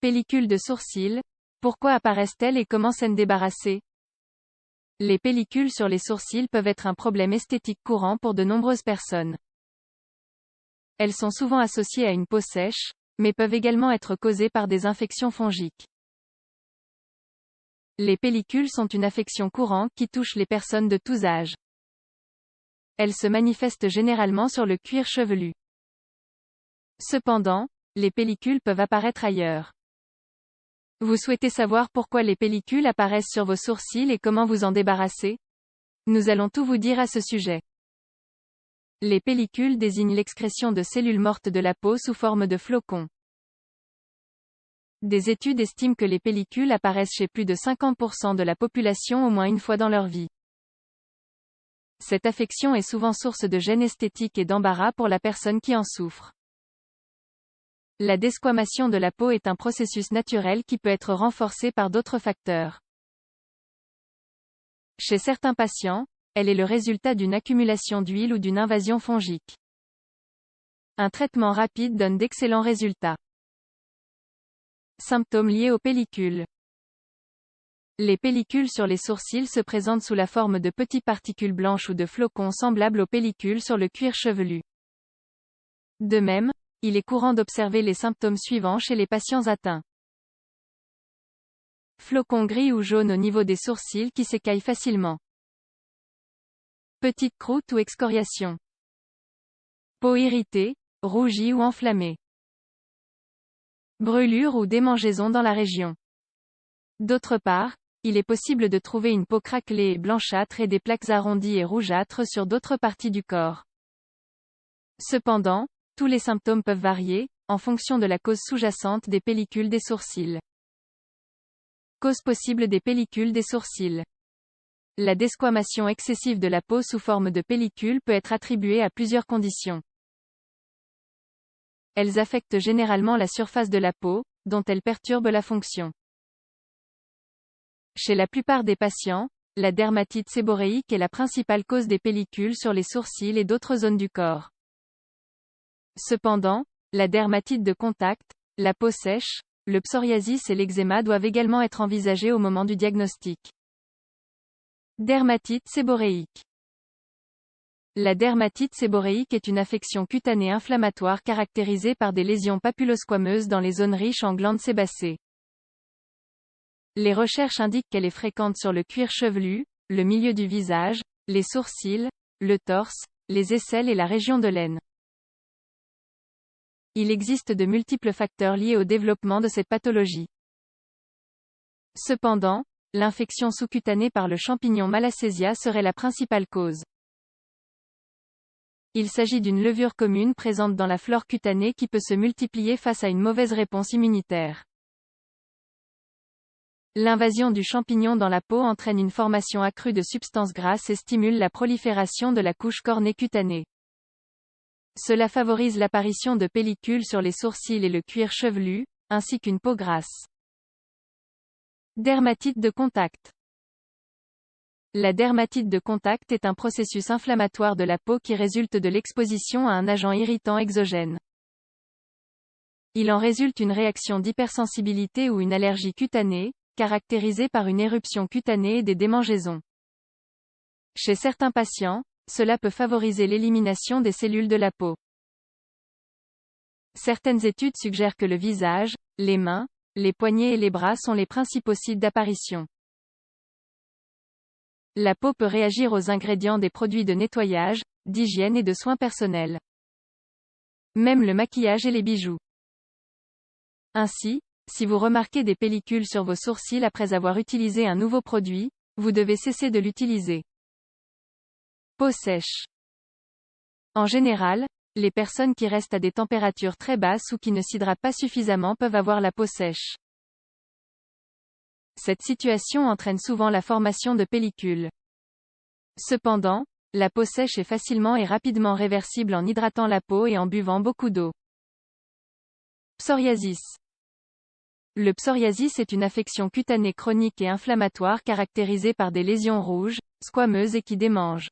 Pellicules de sourcils, pourquoi apparaissent-elles et comment s'en débarrasser? Les pellicules sur les sourcils peuvent être un problème esthétique courant pour de nombreuses personnes. Elles sont souvent associées à une peau sèche, mais peuvent également être causées par des infections fongiques. Les pellicules sont une affection courante qui touche les personnes de tous âges. Elles se manifestent généralement sur le cuir chevelu. Cependant, les pellicules peuvent apparaître ailleurs. Vous souhaitez savoir pourquoi les pellicules apparaissent sur vos sourcils et comment vous en débarrasser? Nous allons tout vous dire à ce sujet. Les pellicules désignent l'excrétion de cellules mortes de la peau sous forme de flocons. Des études estiment que les pellicules apparaissent chez plus de 50% de la population au moins une fois dans leur vie. Cette affection est souvent source de gêne esthétique et d'embarras pour la personne qui en souffre. La desquamation de la peau est un processus naturel qui peut être renforcé par d'autres facteurs. Chez certains patients, elle est le résultat d'une accumulation d'huile ou d'une invasion fongique. Un traitement rapide donne d'excellents résultats. Symptômes liés aux pellicules. Les pellicules sur les sourcils se présentent sous la forme de petites particules blanches ou de flocons semblables aux pellicules sur le cuir chevelu. De même, il est courant d'observer les symptômes suivants chez les patients atteints. Flocons gris ou jaunes au niveau des sourcils qui s'écaillent facilement. Petites croûtes ou excoriations. Peau irritée, rougie ou enflammée. Brûlures ou démangeaisons dans la région. D'autre part, il est possible de trouver une peau craquelée et blanchâtre et des plaques arrondies et rougeâtres sur d'autres parties du corps. Cependant, tous les symptômes peuvent varier, en fonction de la cause sous-jacente des pellicules des sourcils. Cause possible des pellicules des sourcils. La desquamation excessive de la peau sous forme de pellicule peut être attribuée à plusieurs conditions. Elles affectent généralement la surface de la peau, dont elles perturbent la fonction. Chez la plupart des patients, la dermatite séboréique est la principale cause des pellicules sur les sourcils et d'autres zones du corps. Cependant, la dermatite de contact, la peau sèche, le psoriasis et l'eczéma doivent également être envisagés au moment du diagnostic. Dermatite séboréique. La dermatite séboréique est une affection cutanée inflammatoire caractérisée par des lésions papulosquameuses dans les zones riches en glandes sébacées. Les recherches indiquent qu'elle est fréquente sur le cuir chevelu, le milieu du visage, les sourcils, le torse, les aisselles et la région de l'aine. Il existe de multiples facteurs liés au développement de cette pathologie. Cependant, l'infection sous-cutanée par le champignon Malassezia serait la principale cause. Il s'agit d'une levure commune présente dans la flore cutanée qui peut se multiplier face à une mauvaise réponse immunitaire. L'invasion du champignon dans la peau entraîne une formation accrue de substances grasses et stimule la prolifération de la couche cornée cutanée. Cela favorise l'apparition de pellicules sur les sourcils et le cuir chevelu, ainsi qu'une peau grasse. Dermatite de contact. La dermatite de contact est un processus inflammatoire de la peau qui résulte de l'exposition à un agent irritant exogène. Il en résulte une réaction d'hypersensibilité ou une allergie cutanée, caractérisée par une éruption cutanée et des démangeaisons. Chez certains patients, cela peut favoriser l'élimination des cellules de la peau. Certaines études suggèrent que le visage, les mains, les poignets et les bras sont les principaux sites d'apparition. La peau peut réagir aux ingrédients des produits de nettoyage, d'hygiène et de soins personnels. Même le maquillage et les bijoux. Ainsi, si vous remarquez des pellicules sur vos sourcils après avoir utilisé un nouveau produit, vous devez cesser de l'utiliser. Peau sèche. En général, les personnes qui restent à des températures très basses ou qui ne s'hydratent pas suffisamment peuvent avoir la peau sèche. Cette situation entraîne souvent la formation de pellicules. Cependant, la peau sèche est facilement et rapidement réversible en hydratant la peau et en buvant beaucoup d'eau. Psoriasis. Le psoriasis est une affection cutanée chronique et inflammatoire caractérisée par des lésions rouges, squameuses et qui démangent.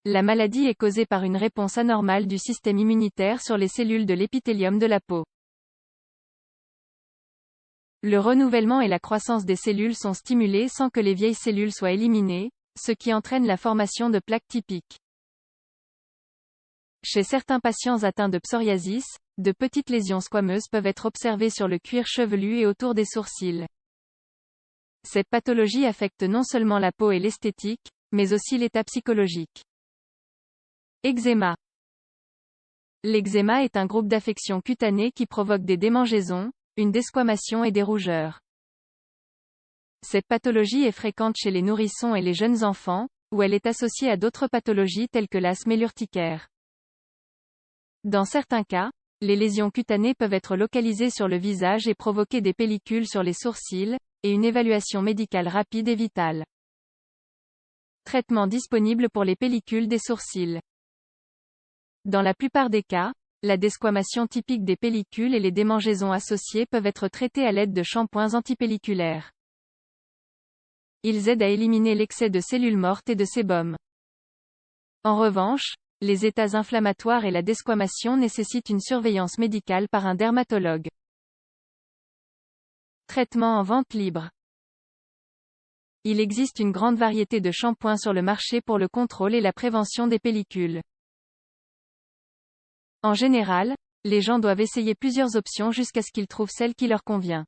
La maladie est causée par une réponse anormale du système immunitaire sur les cellules de l'épithélium de la peau. Le renouvellement et la croissance des cellules sont stimulés sans que les vieilles cellules soient éliminées, ce qui entraîne la formation de plaques typiques. Chez certains patients atteints de psoriasis, de petites lésions squameuses peuvent être observées sur le cuir chevelu et autour des sourcils. Cette pathologie affecte non seulement la peau et l'esthétique, mais aussi l'état psychologique. Eczéma. L'eczéma est un groupe d'affections cutanées qui provoque des démangeaisons, une desquamation et des rougeurs. Cette pathologie est fréquente chez les nourrissons et les jeunes enfants, où elle est associée à d'autres pathologies telles que l'asthme et l'urticaire. Dans certains cas, les lésions cutanées peuvent être localisées sur le visage et provoquer des pellicules sur les sourcils, et une évaluation médicale rapide est vitale. Traitement disponible pour les pellicules des sourcils. Dans la plupart des cas, la desquamation typique des pellicules et les démangeaisons associées peuvent être traitées à l'aide de shampoings antipelliculaires. Ils aident à éliminer l'excès de cellules mortes et de sébum. En revanche, les états inflammatoires et la desquamation nécessitent une surveillance médicale par un dermatologue. Traitement en vente libre. Il existe une grande variété de shampoings sur le marché pour le contrôle et la prévention des pellicules. En général, les gens doivent essayer plusieurs options jusqu'à ce qu'ils trouvent celle qui leur convient.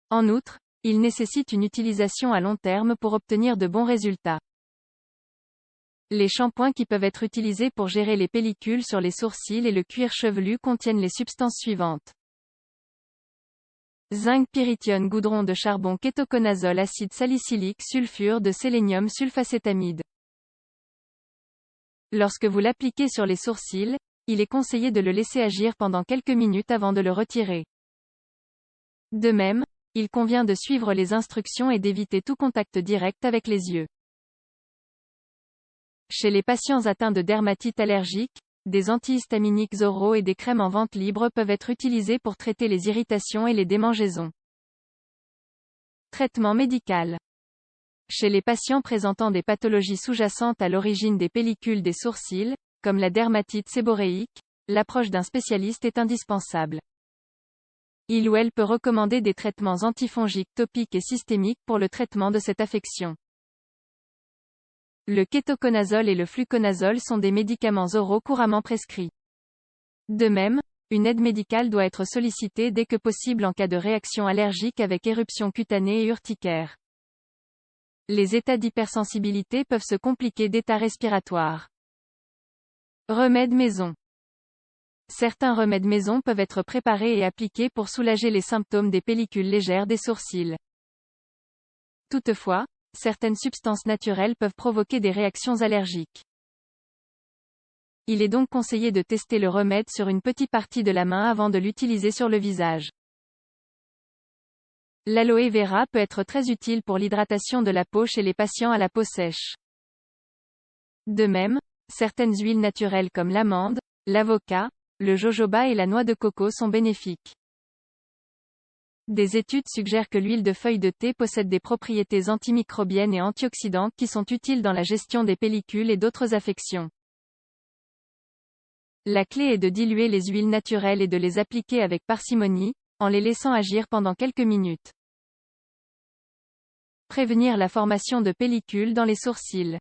En outre, ils nécessitent une utilisation à long terme pour obtenir de bons résultats. Les shampoings qui peuvent être utilisés pour gérer les pellicules sur les sourcils et le cuir chevelu contiennent les substances suivantes. Zinc pyrithione goudron de charbon kétoconazole acide salicylique sulfure de sélénium sulfacétamide. Lorsque vous l'appliquez sur les sourcils, il est conseillé de le laisser agir pendant quelques minutes avant de le retirer. De même, il convient de suivre les instructions et d'éviter tout contact direct avec les yeux. Chez les patients atteints de dermatite allergique, des antihistaminiques oraux et des crèmes en vente libre peuvent être utilisés pour traiter les irritations et les démangeaisons. Traitement médical. Chez les patients présentant des pathologies sous-jacentes à l'origine des pellicules des sourcils, comme la dermatite séboréique, l'approche d'un spécialiste est indispensable. Il ou elle peut recommander des traitements antifongiques topiques et systémiques pour le traitement de cette affection. Le kétoconazole et le fluconazole sont des médicaments oraux couramment prescrits. De même, une aide médicale doit être sollicitée dès que possible en cas de réaction allergique avec éruption cutanée et urticaire. Les états d'hypersensibilité peuvent se compliquer d'états respiratoires. Remèdes maison. Certains remèdes maison peuvent être préparés et appliqués pour soulager les symptômes des pellicules légères des sourcils. Toutefois, certaines substances naturelles peuvent provoquer des réactions allergiques. Il est donc conseillé de tester le remède sur une petite partie de la main avant de l'utiliser sur le visage. L'aloe vera peut être très utile pour l'hydratation de la peau chez les patients à la peau sèche. De même, certaines huiles naturelles comme l'amande, l'avocat, le jojoba et la noix de coco sont bénéfiques. Des études suggèrent que l'huile de feuille de thé possède des propriétés antimicrobiennes et antioxydantes qui sont utiles dans la gestion des pellicules et d'autres affections. La clé est de diluer les huiles naturelles et de les appliquer avec parcimonie, en les laissant agir pendant quelques minutes. Prévenir la formation de pellicules dans les sourcils.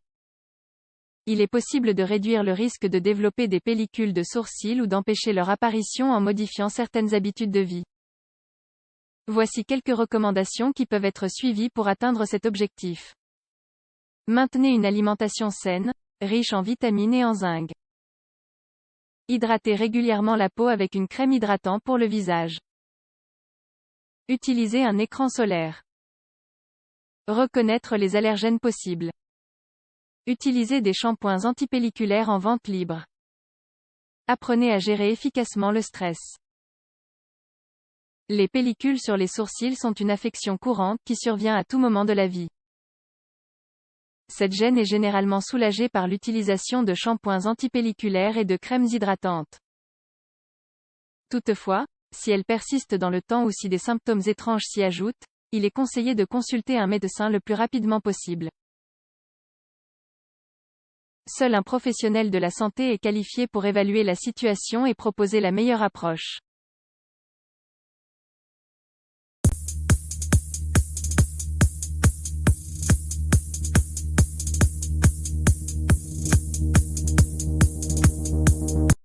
Il est possible de réduire le risque de développer des pellicules de sourcils ou d'empêcher leur apparition en modifiant certaines habitudes de vie. Voici quelques recommandations qui peuvent être suivies pour atteindre cet objectif. Maintenez une alimentation saine, riche en vitamines et en zinc. Hydratez régulièrement la peau avec une crème hydratante pour le visage. Utilisez un écran solaire. Reconnaître les allergènes possibles. Utilisez des shampoings antipelliculaires en vente libre. Apprenez à gérer efficacement le stress. Les pellicules sur les sourcils sont une affection courante qui survient à tout moment de la vie. Cette gêne est généralement soulagée par l'utilisation de shampoings antipelliculaires et de crèmes hydratantes. Toutefois, si elle persiste dans le temps ou si des symptômes étranges s'y ajoutent, il est conseillé de consulter un médecin le plus rapidement possible. Seul un professionnel de la santé est qualifié pour évaluer la situation et proposer la meilleure approche.